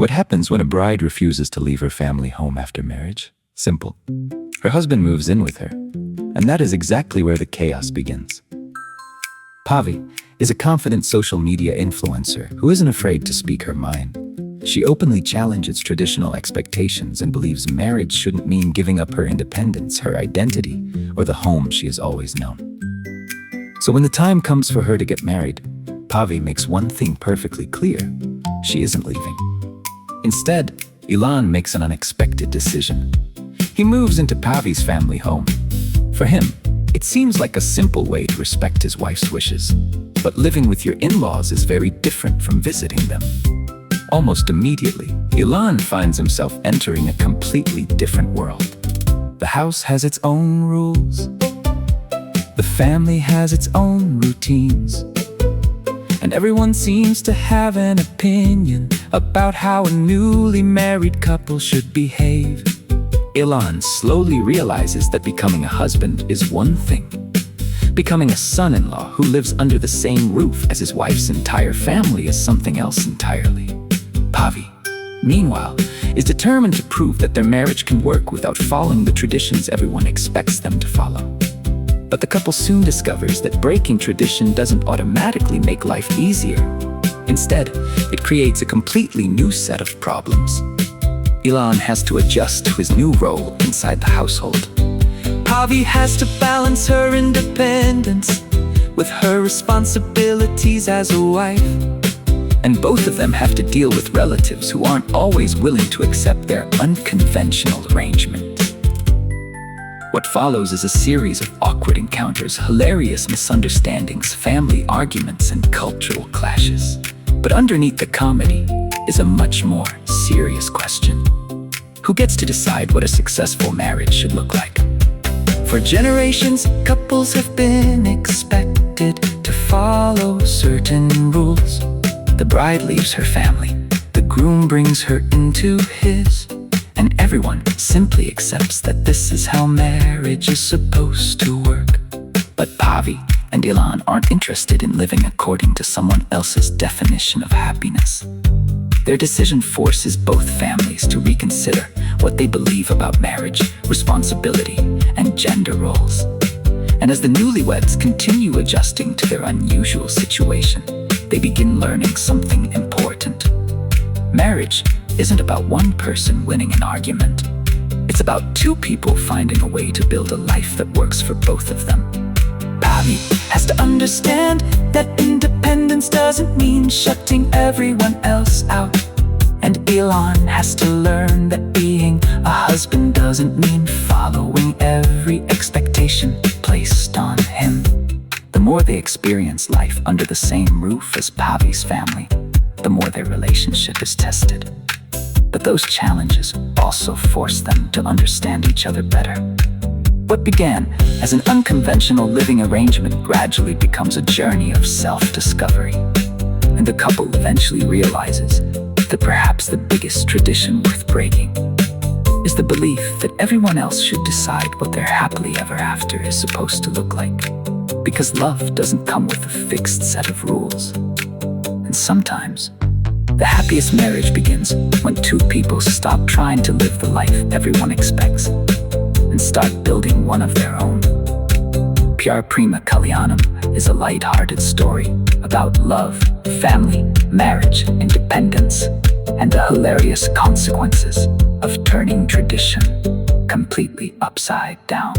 What happens when a bride refuses to leave her family home after marriage? Simple. Her husband moves in with her. And that is exactly where the chaos begins. Pavi is a confident social media influencer who isn't afraid to speak her mind. She openly challenges traditional expectations and believes marriage shouldn't mean giving up her independence, her identity, or the home she has always known. So when the time comes for her to get married, Pavi makes one thing perfectly clear: she isn't leaving. Instead, Elan makes an unexpected decision. He moves into Pavi's family home. For him, it seems like a simple way to respect his wife's wishes. But living with your in-laws is very different from visiting them. Almost immediately, Elan finds himself entering a completely different world. The house has its own rules. The family has its own routines. And everyone seems to have an opinion about how a newly married couple should behave. Elan slowly realizes that becoming a husband is one thing. Becoming a son-in-law who lives under the same roof as his wife's entire family is something else entirely. Pavi, meanwhile, is determined to prove that their marriage can work without following the traditions everyone expects them to follow. But the couple soon discovers that breaking tradition doesn't automatically make life easier. Instead, it creates a completely new set of problems. Elan has to adjust to his new role inside the household. Pavi has to balance her independence with her responsibilities as a wife. And both of them have to deal with relatives who aren't always willing to accept their unconventional arrangement. What follows is a series of awkward encounters, hilarious misunderstandings, family arguments, and cultural clashes. But underneath the comedy is a much more serious question. Who gets to decide what a successful marriage should look like? For generations, couples have been expected to follow certain rules. The bride leaves her family, the groom brings her into his, and everyone simply accepts that this is how marriage is supposed to work. But Pavi and Elan aren't interested in living according to someone else's definition of happiness. Their decision forces both families to reconsider what they believe about marriage, responsibility, and gender roles. And as the newlyweds continue adjusting to their unusual situation, they begin learning something important. Marriage isn't about one person winning an argument. It's about two people finding a way to build a life that works for both of them. Pavi has to understand that independence doesn't mean shutting everyone else out. And Elan has to learn that being a husband doesn't mean following every expectation placed on him. The more they experience life under the same roof as Pavi's family, the more their relationship is tested. But those challenges also force them to understand each other better. What began as an unconventional living arrangement gradually becomes a journey of self-discovery. And the couple eventually realizes that perhaps the biggest tradition worth breaking is the belief that everyone else should decide what their happily ever after is supposed to look like. Because love doesn't come with a fixed set of rules. And sometimes, the happiest marriage begins when two people stop trying to live the life everyone expects and start building one of their own. Pyaar Prema Kalyanam is a light-hearted story about love, family, marriage, independence, and the hilarious consequences of turning tradition completely upside down.